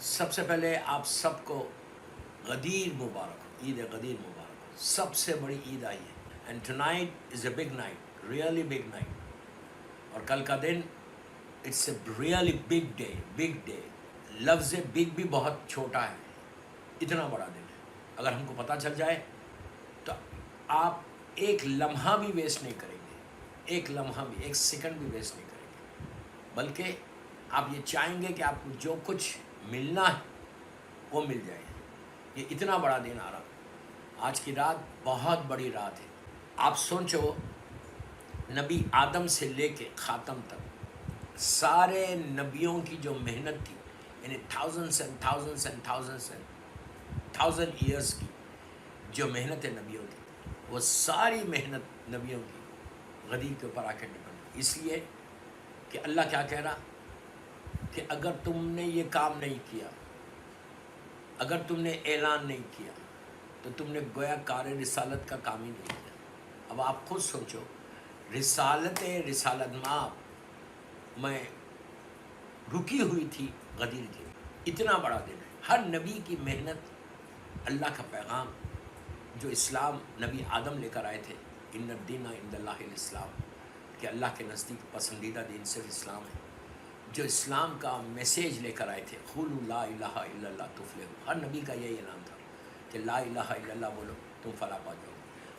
سب سے پہلے آپ سب کو غدیر مبارک ہو، عید غدیر مبارک ہو، سب سے بڑی عید آئی ہے. And tonight is a big night, really big night. اور کل کا دن it's a really big day. Big day لفظ بگ بھی بہت چھوٹا ہے، اتنا بڑا دن ہے. اگر ہم کو پتہ چل جائے تو آپ ایک لمحہ بھی ویسٹ نہیں کریں گے، ایک لمحہ بھی، ایک سیکنڈ بھی ویسٹ نہیں کریں گے، بلکہ آپ یہ چاہیں گے کہ آپ کو جو کچھ ملنا ہے وہ مل جائے. یہ اتنا بڑا دن آ رہا. آج کی رات بہت بڑی رات ہے. آپ سوچو، نبی آدم سے لے کے خاتم تک سارے نبیوں کی جو محنت تھی، یعنی thousands and thousands and thousands and thousand years کی جو محنت ہے نبیوں کی، وہ ساری محنت نبیوں کی غدیر کے اوپر آ کے ڈپینڈ. اس لیے کہ اللہ کیا کہہ رہا کہ اگر تم نے یہ کام نہیں کیا، اگر تم نے اعلان نہیں کیا، تو تم نے گویا کار رسالت کا کام ہی نہیں کیا. اب آپ خود سوچو، رسالت میں رکی ہوئی تھی غدیر کی. اتنا بڑا دن ہے. ہر نبی کی محنت، اللہ کا پیغام جو اسلام نبی آدم لے کر آئے تھے، ان الدین عند اللہ الاسلام، کہ اللہ کے نزدیک پسندیدہ دین صرف اسلام ہے. جو اسلام کا میسیج لے کر آئے تھے، قولوا لا الہ الا اللہ تفلحوا، ہر نبی کا یہی اعلان تھا کہ لا الہ الا اللہ بولو تم فلاح پا جاؤ.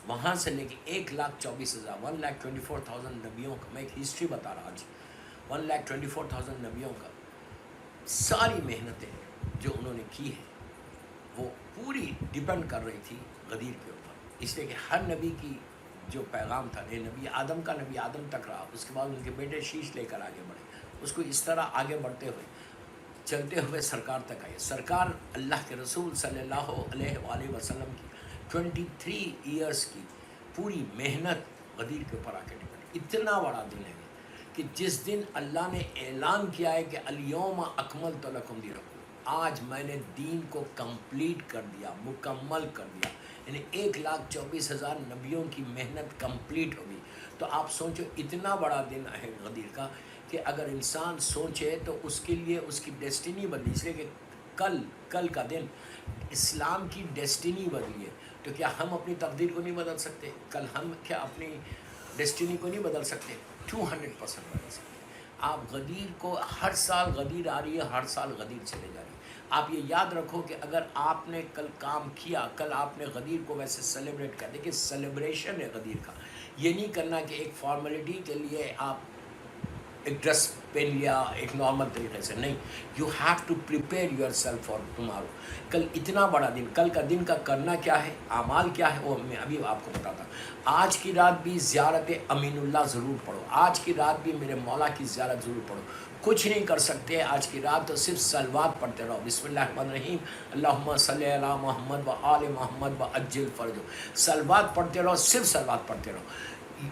وہاں سے لے کے 1,24,000 1,24,000 نبیوں کا، میں ایک ہسٹری بتا رہا آج، 1,24,000 نبیوں کا ساری محنتیں جو انہوں نے کی ہیں وہ پوری ڈپینڈ کر رہی تھی غدیر کے اوپر. اس لیے کہ ہر نبی کی جو پیغام تھا، نبی آدم کا نبی آدم تک رہا، اس کے بعد ان کے بیٹے شیش لے کر آگے بڑھے، اس کو اس طرح آگے بڑھتے ہوئے چلتے ہوئے سرکار تک آئے. سرکار اللہ کے رسول صلی اللہ علیہ وآلہ وسلم کی 23 ایئرس کی پوری محنت غدیر کے اوپر آ کے ڈپینڈ. اتنا بڑا دن ہے کہ جس دن اللہ نے اعلان کیا ہے کہ الیوم اکملت لکم دینکم، آج میں نے دین کو کمپلیٹ کر دیا، مکمل کر دیا. یعنی 1,24,000 نبیوں کی محنت کمپلیٹ ہوگی. تو آپ سوچو، اتنا بڑا دن ہے غدیر کا کہ اگر انسان سوچے تو اس کے لیے اس کی ڈیسٹینی بدلی. اس لیے کہ کل کا دن اسلام کی ڈیسٹینی بدلی ہے. تو کیا ہم اپنی تقدیر کو نہیں بدل سکتے؟ کل ہم کیا اپنی ڈیسٹینی کو نہیں بدل سکتے؟ 200% بدل سکتے. آپ غدیر کو، ہر سال غدیر آ رہی ہے، ہر سال غدیر چلے جا رہی ہے. آپ یہ یاد رکھو کہ اگر آپ نے کل کام کیا، کل آپ نے غدیر کو ویسے سیلیبریٹ کیا. دیکھیں، سیلیبریشن ہے غدیر کا. یہ نہیں کرنا کہ ایک فارمیلٹی کے لیے آپ ایک ڈریس پہن لیا ایک نارمل طریقے سے، نہیں. You have to prepare yourself for tomorrow. کل اتنا بڑا دن، کل کا دن کا کرنا کیا ہے، اعمال کیا ہے، وہ میں ابھی آپ کو بتاتا. آج کی رات بھی زیارت امین اللہ ضرور پڑھو. آج کی رات بھی میرے مولا کی زیارت ضرور پڑھو. کچھ نہیں کر سکتے آج کی رات تو صرف صلوات پڑھتے رہو. بسم اللہ الرحمن الرحیم، اللہم صلی علی محمد و آل محمد و عجل فرجو. صلوات پڑھتے رہو، صرف صلوات پڑھتے رہو.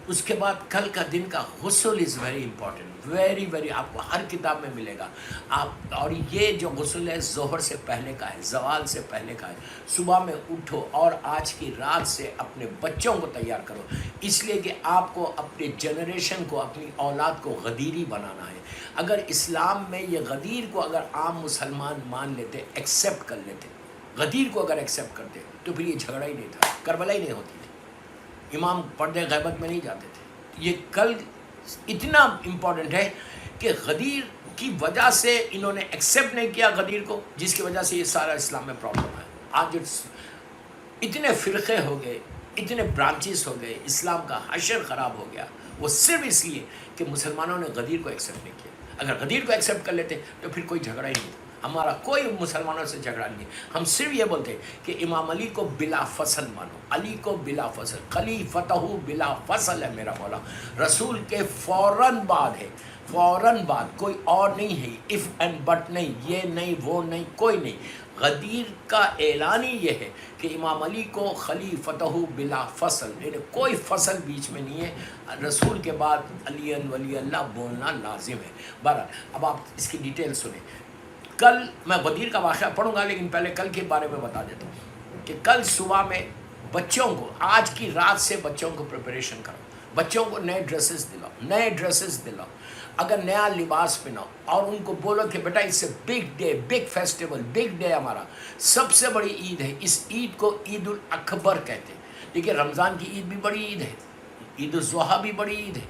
اس کے بعد کل کا دن کا غسل is very important, very very, آپ کو ہر کتاب میں ملے گا. آپ، اور یہ جو غسل ہے ظہر سے پہلے کا ہے، زوال سے پہلے کا ہے. صبح میں اٹھو اور آج کی رات سے اپنے بچوں کو تیار کرو، اس لیے کہ آپ کو اپنے جنریشن کو، اپنی اولاد کو غدیری بنانا ہے. اگر اسلام میں یہ غدیر کو اگر عام مسلمان مان لیتے، ایکسیپٹ کر لیتے، غدیر کو اگر ایکسیپٹ کرتے، تو پھر یہ جھگڑا ہی نہیں تھا، کربلا ہی نہیں ہوتی تھی، امام پردے غیبت میں نہیں جاتے تھے. یہ کل اتنا امپورٹنٹ ہے کہ غدیر کی وجہ سے انہوں نے ایکسیپٹ نہیں کیا غدیر کو، جس کی وجہ سے یہ سارا اسلام میں پرابلم ہے. آج اتنے فرقے ہو گئے، اتنے برانچز ہو گئے، اسلام کا حشر خراب ہو گیا، وہ صرف اس لیے کہ مسلمانوں نے غدیر کو ایکسیپٹ نہیں کیا. اگر غدیر کو ایکسیپٹ کر لیتے تو پھر کوئی جھگڑا ہی نہیں تھا. ہمارا کوئی مسلمانوں سے جھگڑا نہیں ہے. ہم صرف یہ بولتے ہیں کہ امام علی کو بلا فصل مانو، علی کو بلا فصل، خلیفتہ بلا فصل ہے میرا مولا. رسول کے فوراً بعد ہے، فوراً بعد، کوئی اور نہیں ہے. اف اینڈ بٹ نہیں، یہ نہیں وہ نہیں، کوئی نہیں. غدیر کا اعلان ہی یہ ہے کہ امام علی کو خلیفتہ بلا فصل، یعنی کوئی فصل بیچ میں نہیں ہے. رسول کے بعد علی ولی اللہ بولنا لازم ہے. بہرحال اب آپ اس کی ڈیٹیل سنیں. کل میں غدیر کا واقعہ پڑھوں گا، لیکن پہلے کل کے بارے میں بتا دیتا ہوں کہ کل صبح میں بچوں کو، آج کی رات سے بچوں کو پریپریشن کرو، بچوں کو نئے ڈریسز دلاؤ، نئے ڈریسز دلاؤ. اگر نیا لباس پہناؤ اور ان کو بولو کہ بیٹا اس سے big day, big festival, big day ہمارا سب سے بڑی عید ہے، اس عید کو عید الاکبر کہتے ہیں۔ دیکھیے رمضان کی عید بھی بڑی عید ہے، عید الضحیٰ بھی بڑی عید ہے،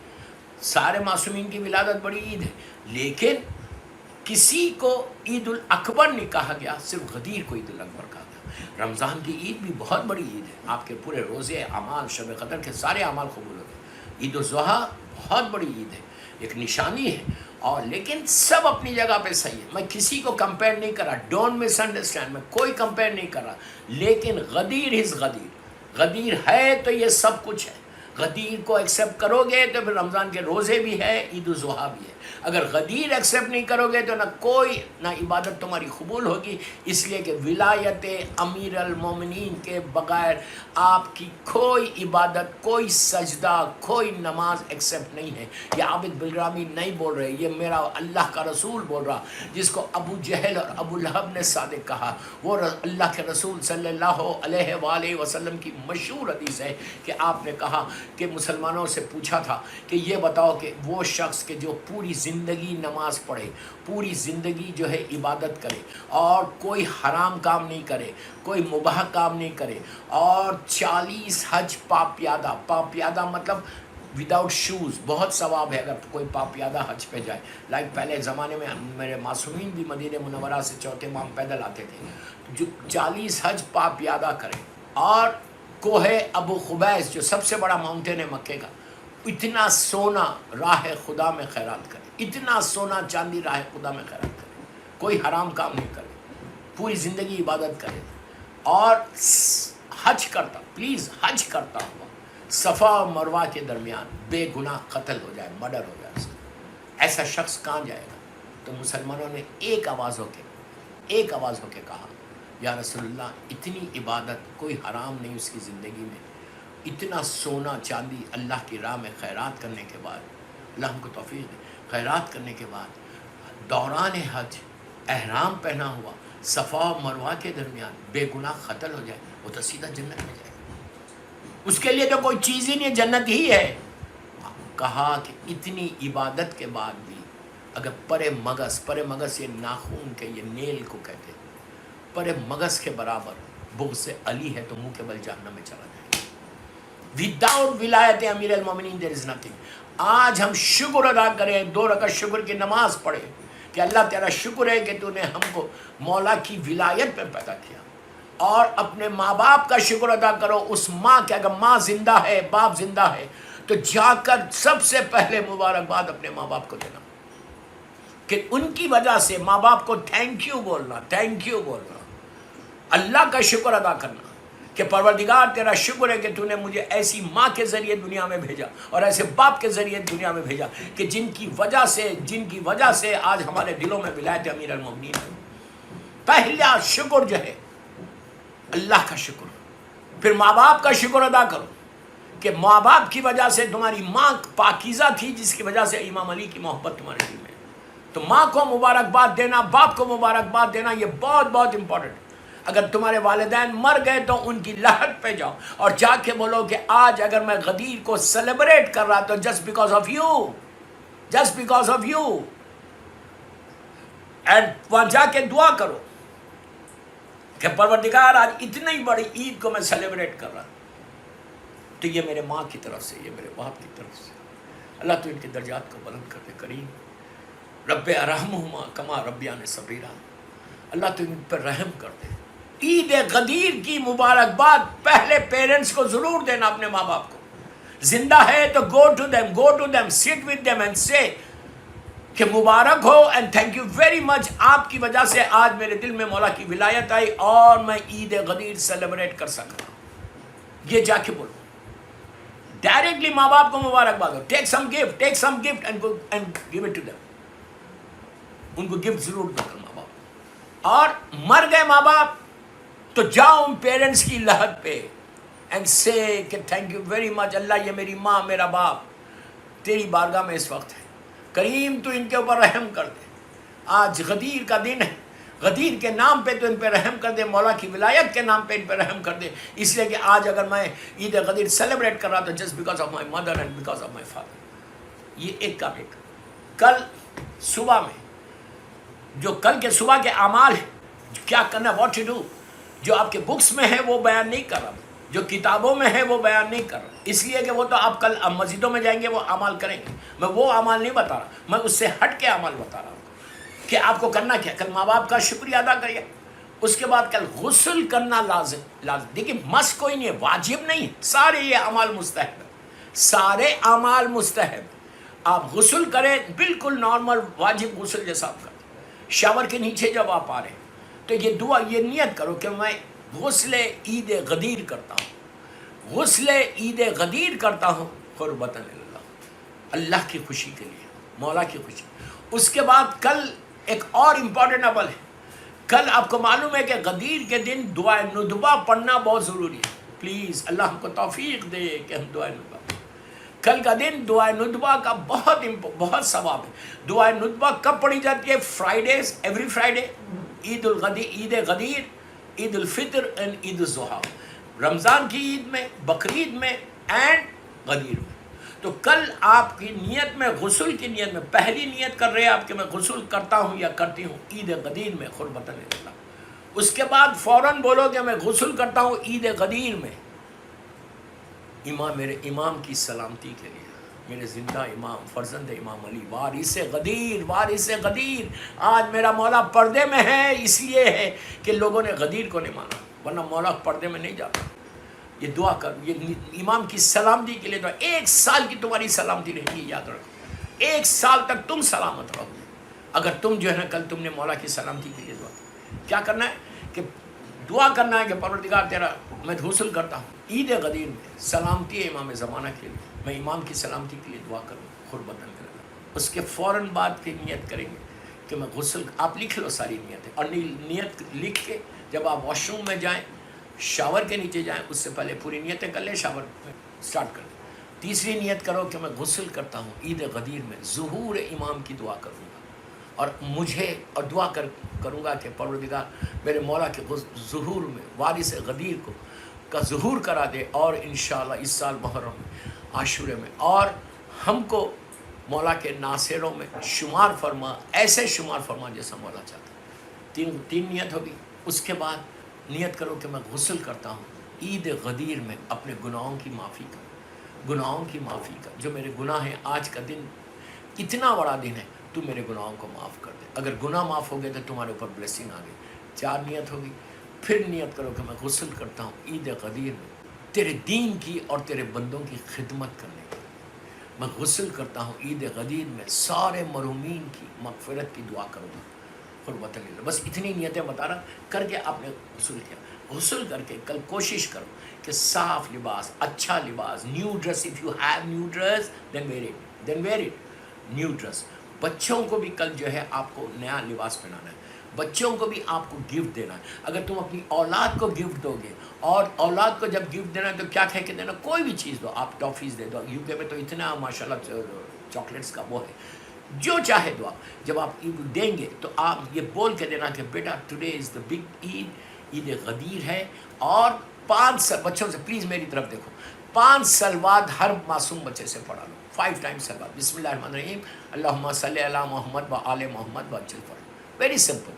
سارے معصومین کی ولادت بڑی عید ہے، لیکن کسی کو عید الاکبر نہیں کہا گیا، صرف غدیر کو عید الاکبر کہا گیا۔ رمضان کی عید بھی بہت بڑی عید ہے، آپ کے پورے روزے، اعمال، شب قدر کے سارے اعمال قبول ہوتے ہیں۔ عید الضحیٰ بہت بڑی عید ہے، ایک نشانی ہے، اور لیکن سب اپنی جگہ پہ صحیح ہے۔ میں کسی کو کمپیئر نہیں کر رہا، ڈونٹ مس انڈرسٹینڈ، میں کوئی کمپیئر نہیں کر رہا، لیکن غدیر از غدیر، غدیر ہے تو یہ سب کچھ ہے۔ غدیر کو ایکسیپٹ کرو گے تو پھر رمضان کے روزے بھی ہے، عید الضحیٰ بھی ہے۔ اگر غدیر ایکسیپٹ نہیں کرو گے تو نہ عبادت تمہاری قبول ہوگی، اس لیے کہ ولایت امیر المومنین کے بغیر آپ کی کوئی عبادت، کوئی سجدہ، کوئی نماز ایکسیپٹ نہیں ہے۔ یہ عابد بلرامی نہیں بول رہے، یہ میرا اللہ کا رسول بول رہا، جس کو ابو جہل اور ابو لہب نے صادق کہا۔ وہ اللہ کے رسول صلی اللہ علیہ وآلہ وسلم کی مشہور حدیث ہے کہ آپ نے کہا کہ مسلمانوں سے پوچھا تھا کہ یہ بتاؤ کہ وہ شخص کہ جو پوری زندگی نماز پڑھے، پوری زندگی جو ہے عبادت کرے، اور کوئی حرام کام نہیں کرے، کوئی مباح کام نہیں کرے، اور 40 حج پاپیادہ مطلب وداؤٹ شوز، بہت ثواب ہے اگر کوئی پاپیادہ حج پہ جائے۔ لائک پہلے زمانے میں میرے معصومین بھی مدینہ منورہ سے چوتھے امام پیدل آتے تھے، جو 40 حج پاپیادہ کرے، اور کوہ ابو قبیس جو سب سے بڑا ماؤنٹین ہے مکے کا، اتنا سونا راہ خدا میں خیرات کرے، اتنا سونا چاندی راہ خدا میں خیرات کرے، کوئی حرام کام نہیں کرے، پوری زندگی عبادت کرے، اور حج کرتا، پلیز حج کرتا ہوا صفا اور مروہ کے درمیان بے گناہ قتل ہو جائے، مرڈر ہو جائے، ایسا شخص کہاں جائے گا؟ تو مسلمانوں نے ایک آواز ہو کے کہا یا رسول اللہ، اتنی عبادت، کوئی حرام نہیں اس کی زندگی میں، اتنا سونا چاندی اللہ کی راہ میں خیرات کرنے کے بعد، اللہ ہم کو توفیق دے، خیرات کرنے کے بعد دوران حج احرام پہنا ہوا صفا و مروہ کے درمیان بے گناہ قتل ہو جائے، وہ تو سیدھا جنت میں جائے گا، اس کے لیے تو کوئی چیز ہی نہیں، جنت ہی ہے۔ کہا کہ اتنی عبادت کے بعد بھی اگر پرے مگس یہ ناخون کے، یہ نیل کو کہتے ہیں، پرے مگس کے برابر بغض علی ہے تو منہ کے بل جہنم میں چلا جائے گا۔ وداؤٹ ولایت امیر المومنین there is nothing۔ آج ہم شکر ادا کریں، 2 رکعت شکر کی نماز پڑھیں کہ اللہ تیرا شکر ہے کہ تو نے ہم کو مولا کی ولایت میں پیدا کیا، اور اپنے ماں باپ کا شکر ادا کرو، اس ماں کے، اگر ماں زندہ ہے، باپ زندہ ہے، تو جا کر سب سے پہلے مبارکباد اپنے ماں باپ کو دینا، کہ ان کی وجہ سے ماں باپ کو تھینک یو بولنا، اللہ کا شکر ادا کرنا کہ پروردگار تیرا شکر ہے کہ تو نے مجھے ایسی ماں کے ذریعے دنیا میں بھیجا اور ایسے باپ کے ذریعے دنیا میں بھیجا کہ جن کی وجہ سے آج ہمارے دلوں میں ولایت امیر المومنین ہے۔ پہلا شکر جو ہے اللہ کا شکر، پھر ماں باپ کا شکر ادا کرو کہ ماں باپ کی وجہ سے تمہاری ماں پاکیزہ تھی، جس کی وجہ سے امام علی کی محبت تمہارے دل میں، تو ماں کو مبارکباد دینا، باپ کو مبارکباد دینا، یہ بہت بہت امپورٹنٹ ہے۔ اگر تمہارے والدین مر گئے تو ان کی لحد پہ جاؤ اور جا کے بولو کہ آج اگر میں غدیر کو سیلیبریٹ کر رہا تو just because of you, and وہاں جا کے دعا کرو کہ پروردگار آج اتنی بڑی عید کو میں سیلیبریٹ کر رہا تو یہ میرے ماں کی طرف سے، یہ میرے باپ کی طرف سے، اللہ تو ان کے درجات کو بلند کر دے کریم، رب ارحمہما کما ربیانی صغیرا، اللہ تو ان پر رحم کر دے۔ عید غدیر کی مبارکباد پہلے پیرنٹس کو ضرور دینا، اپنے ماں باپ کو، زندہ ہے تو go to them sit with them and say کہ مبارک ہو and thank you very much, آپ کی وجہ سے آج میرے دل میں مولا کی ولایت آئی اور میں عید غدیر سیلیبریٹ کر سکا۔ یہ جا کے بولو، ڈائریکٹلی ماں باپ کو مبارکباد ہو، take some gift and give it to them, ان کو گفٹ ضرور دو کر ماں باپ، اور مر گئے ماں باپ تو جاؤ ان پیرنٹس کی لحد پہ اینڈ سے کہ تھینک یو ویری مچ، اللہ یہ میری ماں میرا باپ تیری بارگاہ میں اس وقت ہے، کریم تو ان کے اوپر رحم کر دے، آج غدیر کا دن ہے، غدیر کے نام پہ تو ان پہ رحم کر دے، مولا کی ولایت کے نام پہ ان پہ رحم کر دے، اس لیے کہ آج اگر میں عید غدیر سیلیبریٹ کر رہا تو just because of my mother and because of my father. یہ ایک کا ایک۔ کل صبح میں جو کل کے صبح کے اعمال ہیں، کیا کرنا، واٹ ٹو ڈو، جو آپ کے بکس میں ہے وہ بیان نہیں کر رہا، جو کتابوں میں ہے وہ بیان نہیں کر رہا، اس لیے کہ وہ تو آپ کل مسجدوں میں جائیں گے وہ اعمال کریں گے، میں وہ اعمال نہیں بتا رہا، میں اس سے ہٹ کے اعمال بتا رہا ہوں کہ آپ کو کرنا کیا. کل ماں باپ کا شکریہ ادا کریے، اس کے بعد کل غسل کرنا لازم. دیکھیں مس کوئی نہیں ہے، واجب نہیں ہے، سارے یہ اعمال مستحب ہیں، سارے اعمال مستحب. آپ غسل کریں بالکل نارمل واجب غسل جیسا آپ کریں. شاور کے نیچے جب آپ آ رہے ہیں تو یہ دعا، یہ نیت کرو کہ میں غسل عید غدیر کرتا ہوں، غسل عید غدیر کرتا ہوں قربتاً اللہ، اللہ کی خوشی کے لیے، مولا کی خوشی. اس کے بعد کل ایک اور امپورٹنٹ عمل ہے. کل آپ کو معلوم ہے کہ غدیر کے دن دعائے ندبہ پڑھنا بہت ضروری ہے. پلیز اللہ ہم کو توفیق دے کہ ہم دعائے ندبہ پڑھیں. کل کا دن دعائے ندبہ کا بہت ثواب ہے. دعائے ندبہ کب پڑھی جاتی ہے؟ Fridays, every Friday, Eid Ghadir, Eid al-Fitr and Eid al-Adha, Ramzan کی عید میں، بقرعید میں اینڈ غدیر میں. تو کل آپ کی نیت میں، غسل کی نیت میں، پہلی نیت کر رہے ہیں آپ کہ میں غسل کرتا ہوں یا کرتی ہوں عید غدیر میں قربتاً اللہ. اس کے بعد فوراً بولو کہ میں غسل کرتا ہوں عید غدیر میں میرے امام کی سلامتی کے لیے، میرے زندہ امام، فرزند امام علی، وارث غدیر. آج میرا مولا پردے میں ہے، اس لیے ہے کہ لوگوں نے غدیر کو نہیں مانا، ورنہ مولا پردے میں نہیں جاتا. یہ دعا کر، یہ امام کی سلامتی کے لیے دعا. 1 سال کی تمہاری سلامتی رہے گی، یاد رکھو، 1 سال تک تم سلامت رہو گے اگر تم جو ہے نا کل تم نے مولا کی سلامتی کے لیے دعا. کیا کرنا ہے کہ دعا کرنا ہے کہ پروردگار تیرا میں غسل کرتا ہوں عید غدیر میں، سلامتی ہے امام زمانہ کے لیے، میں امام کی سلامتی کے لیے دعا کروں قربتاً اللہ. اس کے فوراً بعد کی نیت کریں گے کہ میں غسل، آپ لکھ لو ساری نیتیں، اور نیت لکھ کے جب آپ واش روم میں جائیں، شاور کے نیچے جائیں، اس سے پہلے پوری نیتیں کر لیں، شاور سٹارٹ کر دیں. تیسری نیت کرو کہ میں غسل کرتا ہوں عید غدیر میں، ظہور امام کی دعا کروں گا، اور مجھے اور دعا کروں گا کہ پروردگار میرے مولا کے ظہور میں وارث غدیر کو کا ظہور کرا دے، اور انشاءاللہ اس سال محرم میں، عاشورے میں، اور ہم کو مولا کے ناصروں میں شمار فرما، ایسے شمار فرما جیسا مولا چاہتا ہے. تین نیت ہوگی. اس کے بعد نیت کرو کہ میں غسل کرتا ہوں عید غدیر میں اپنے گناہوں کی معافی کا، جو میرے گناہ ہیں. آج کا دن اتنا بڑا دن ہے، تو میرے گناہوں کو معاف کر دے. اگر گناہ معاف ہو گئے تو تمہارے اوپر بلیسنگ آ گئی. 4 نیت ہوگی. پھر نیت کرو کہ میں غسل کرتا ہوں عید غدیر میں تیرے دین کی اور تیرے بندوں کی خدمت کرنے کے لیے. میں غسل کرتا ہوں عید غدیر میں سارے مرحومین کی مغفرت کی دعا کروں گا قربتاً اللہ. بس اتنی نیتیں بتا رہا کر کے آپ نے غسل کیا. غسل کر کے کل کوشش کرو کہ صاف لباس، اچھا لباس، new dress, if you have new dress then wear it, new dress. بچوں کو بھی کل جو ہے آپ کو نیا لباس پہنانا ہے، بچوں کو بھی آپ کو گفٹ دینا ہے. اگر تم اپنی اولاد کو گفٹ دو گے، اور اولاد کو جب گفٹ دینا ہے تو کیا کہہ کے دینا، کوئی بھی چیز دو، آپ ٹافیز دے دو. UK میں تو اتنا ماشاءاللہ چاکلیٹس کا وہ ہے، جو چاہے دو. آپ جب آپ عید دیں گے تو آپ یہ بول کے دینا کہ بیٹا ٹوڈے از دا بگ عید غدیر ہے. اور 5 بچوں سے پلیز میری طرف دیکھو، 5 صلوات ہر معصوم بچے سے پڑھا لو، 5 ٹائمز صلوات. بسم اللہ الرحمن الرحیم، اللہم صلی علی محمد و آل محمد و اجل پڑھو. Very simple.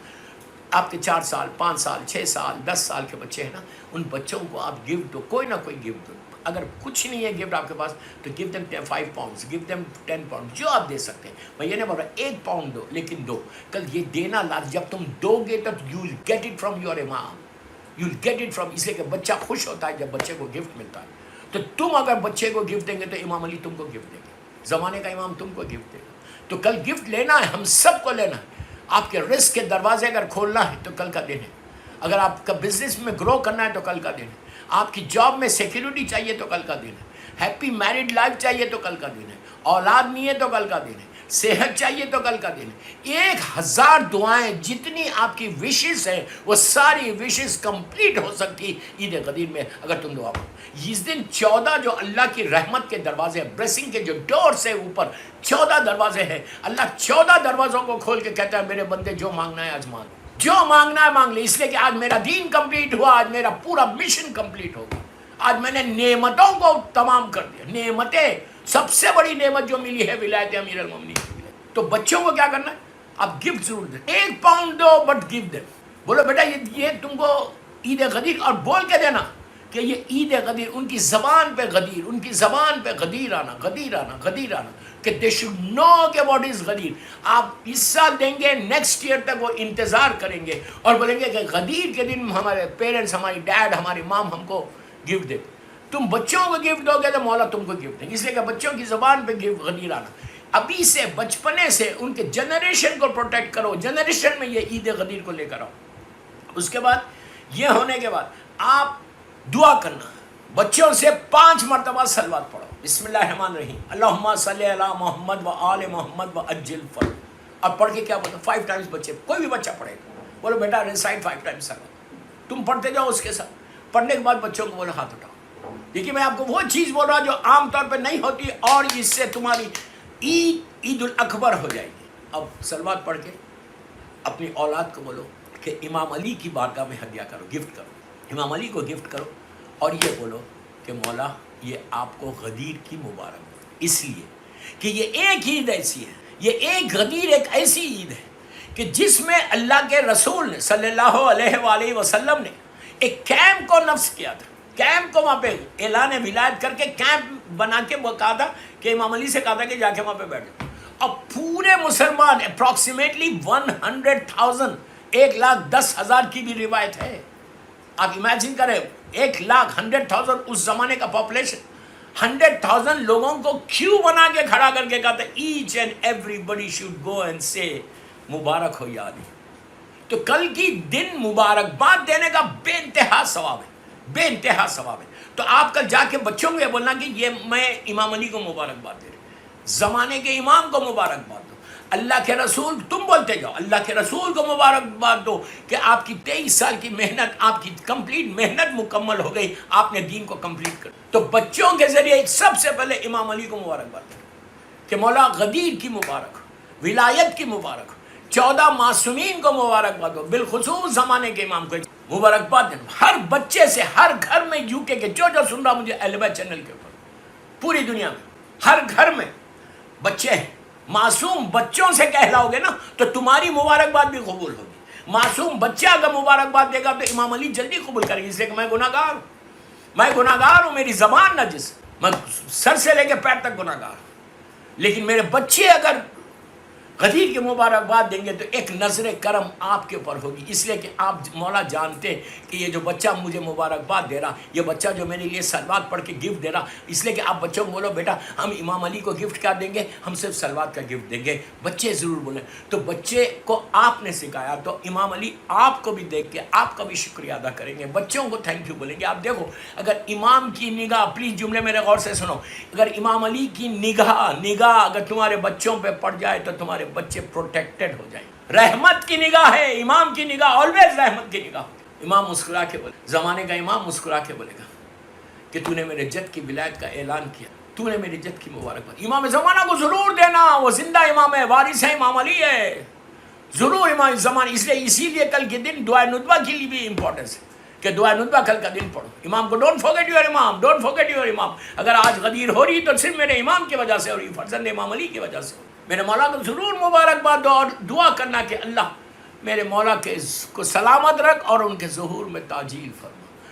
آپ کے 4 سال، 5 سال، 6 سال، 10 سال کے بچے ہیں نا، ان بچوں کو آپ گفٹ دو، کوئی نہ کوئی گفٹ دو. اگر کچھ نہیں ہے گفٹ آپ کے پاس تو give them 5 pounds, give them 10 pound, جو آپ دے سکتے ہیں. میں یہ نہیں بول رہا 1 پاؤنڈ دو، لیکن دو. کل یہ دینا جب تم دو گے تو you will get it from your imam, you will get it from, اس لیے کہ بچہ خوش ہوتا ہے جب بچے کو گفٹ ملتا ہے. تو تم اگر بچے کو گفٹ دیں گے تو امام علی تم کو گفٹ دیں گے، زمانے کا امام تم کو گفٹ دے گا. تو کل گفٹ لینا ہے، ہم سب کو لینا ہے. آپ کے رزق کے دروازے اگر کھولنا ہے تو کل کا دن ہے. اگر آپ کا بزنس میں گرو کرنا ہے تو کل کا دن ہے. آپ کی جاب میں سیکیورٹی چاہیے تو کل کا دن ہے. ہیپی میرڈ لائف چاہیے تو کل کا دن ہے. اولاد نہیں ہے تو کل کا دن ہے. صحت چاہیے تو کل کا دن ہے. 1000 دعائیں، جتنی آپ کی وشز ہیں وہ ساری وشز کمپلیٹ ہو سکتی عید غدیر میں اگر تم دعا کرو. اس دن 14 جو اللہ کی رحمت کے دروازے ہیں، بلیسنگ کے جو ڈورز ہیں، اوپر 14 دروازے ہیں. اللہ 14 دروازوں کو کھول کے کہتا ہے میرے بندے جو مانگنا ہے آج مانگ، جو مانگنا ہے مانگ لے. اس لیے کہ آج میرا دین کمپلیٹ ہوا، آج میرا پورا مشن کمپلیٹ ہوگا. آج میں نے نعمتوں کو تمام کر دیا. نعمتیں، سب سے بڑی نعمت جو ملی ہے ولایت امیر المومنین کی ولایت. تو بچوں کو کیا کرنا ہے؟ آپ گفٹ ضرور دیں، 1 پاؤنڈ دو بٹ گفٹ دیں. بولو بیٹا یہ تم کو عید غدیر، اور بول کے دینا کہ یہ عید غدیر، ان کی زبان پہ غدیر، ان کی زبان پہ غدیر آنا، غدیر آنا، غدیر آنا، کہ دے شوڈ نو کہ واٹ از غدیر. آپ اس سال دیں گے، نیکسٹ ایئر تک وہ انتظار کریں گے اور بولیں گے کہ غدیر کے دن ہمارے پیرنٹس، ہماری ڈیڈ، ہماری مام ہم کو گفٹ دے. تم بچوں کو گفٹ دو گے تو مولا تم کو گفٹ دیں گے، اس لیے کہ بچوں کی زبان پہ غدیر آنا. ابھی سے بچپنے سے ان کے جنریشن کو پروٹیکٹ کرو، جنریشن میں یہ عید غدیر کو لے کر آؤ. اس کے بعد یہ ہونے کے بعد آپ دعا کرنا، بچوں سے 5 مرتبہ صلوات پڑھو. بسم اللہ الرحمن الرحیم، اللہم صلی علی محمد و آل محمد و عجل فرج. اور پڑھ کے کیا بولو؟ 5 ٹائمز. بچے کوئی بھی بچہ پڑھے گا، بولو بیٹا ریسائٹ 5 ٹائمز صلوات. تم پڑھتے جاؤ اس کے ساتھ. پڑھنے کے بعد بچوں کو بولو ہاتھ اٹھاؤ. دیکھیے میں آپ کو وہ چیز بول رہا جو عام طور پہ نہیں ہوتی، اور اس سے تمہاری عید الاکبر ہو جائے گی. اب صلوات پڑھ کے اپنی اولاد کو بولو کہ امام علی کی بارگاہ میں ہدیہ کرو، گفٹ کرو، امام علی کو گفٹ کرو، اور یہ بولو کہ مولا یہ آپ کو غدیر کی مبارک ہو، اس لیے کہ یہ ایک عید ایسی ہے، یہ ایک غدیر ایک ایسی عید ہے کہ جس میں اللہ کے رسول نے صلی اللہ علیہ وآلہ وسلم نے ایک کیمپ کو نفس کیا تھا. کیمپ کو وہاں پہ اعلان ولایت کر کے کیمپ بنا کے وہ کہا تھا کہ امام علی سے کہا تھا کہ جا کے وہاں پہ بیٹھ جاؤ. اب پورے مسلمان اپروکسیمیٹلی 100,000، 1,10,000 کی بھی روایت ہے. آپ امیجن کریں 1,100,000 اس زمانے کا پاپولیشن، 100,000 لوگوں کو کیوں بنا کے کھڑا کر کے کہتے each and everybody should go and say مبارک ہو یا علی. تو کل کی دن مبارکباد دینے کا بے انتہا ثواب ہے، بے انتہا ثواب ہے. تو آپ کل جا کے بچوں کو یہ بولنا کہ یہ میں امام علی کو مبارکباد دے رہا ہوں، زمانے کے امام کو مبارکباد دو. اللہ کے رسول، تم بولتے جاؤ اللہ کے رسول کو مبارکباد دو کہ آپ کی 23 سال کی محنت، آپ کی کمپلیٹ محنت مکمل ہو گئی، آپ نے دین کو کمپلیٹ کر. تو بچوں کے ذریعے ایک سب سے پہلے امام علی کو مبارکباد دو کہ مولا غدیر کی مبارک ہو، ولایت کی مبارک ہو، 14 معصومین کو مبارکباد ہو، بالخصوص زمانے کے امام کو مبارکباد دینا. ہر بچے سے، ہر گھر میں، یو کے جو سن رہا مجھے اہل بیت چینل کے اوپر، پوری دنیا میں ہر گھر میں بچے ہیں. معصوم بچوں سے کہلاؤ گے نا تو تمہاری مبارکباد بھی قبول ہوگی. معصوم بچہ اگر مبارکباد دے گا تو امام علی جلدی قبول کریں گے، اس لیے کہ میں گناہ گار ہوں، میں گناہ گار ہوں، میری زبان نجس، میں سر سے لے کے پیر تک گناہ گار ہوں. لیکن میرے بچے اگر غدیر کی مبارکباد دیں گے تو ایک نظر کرم آپ کے اوپر ہوگی، اس لیے کہ آپ مولا جانتے ہیں کہ یہ جو بچہ مجھے مبارکباد دے رہا، یہ بچہ جو میرے لیے صلوات پڑھ کے گفٹ دے رہا، اس لیے کہ آپ بچوں کو بولو بیٹا ہم امام علی کو گفٹ کیا دیں گے؟ ہم صرف صلوات کا گفٹ دیں گے. بچے ضرور بولیں. تو بچے کو آپ نے سکھایا تو امام علی آپ کو بھی دیکھ کے آپ کا بھی شکریہ ادا کریں گے، بچوں کو تھینک یو بولیں گے. آپ دیکھو اگر امام کی نگاہ، پلیز جملے میرے غور سے سنو، اگر امام علی کی نگاہ اگر تمہارے بچوں پہ پڑ جائے تو تمہارے بچے پروٹیکٹڈ ہو جائیں. رحمت کی نگاہ ہے، امام کی نگاہ آلویز رحمت کی نگاہ. امام مسکرا کے بولے، زمانے کا امام مسکرا کے بولے گا کہ تو نے میرے جد کی ولایت کا اعلان کیا، تو نے میرے جد کی مبارکباد. امام زمانہ کو ضرور دینا، وہ زندہ امام ہے، وارث ہے، امام علی ہے، ضرور امام زمانہ. اسی لیے کل کے دن دعا ندبہ کے لیے بھی امپورٹنس ہے کہ دعا ندبہ کل کا دن پڑھو. امام کو ڈونٹ فورگیٹ یور امام، ڈونٹ فورگیٹ یور امام. اگر آج غدیر ہو رہی تو صرف میرے امام کی وجہ سے ہو رہی، فرزند امام علی کی وجہ سے. میرے مولا کو ضرور مبارکباد دو اور دعا کرنا کہ اللہ میرے مولا کے کو سلامت رکھ اور ان کے ظہور میں تاجیل فرما.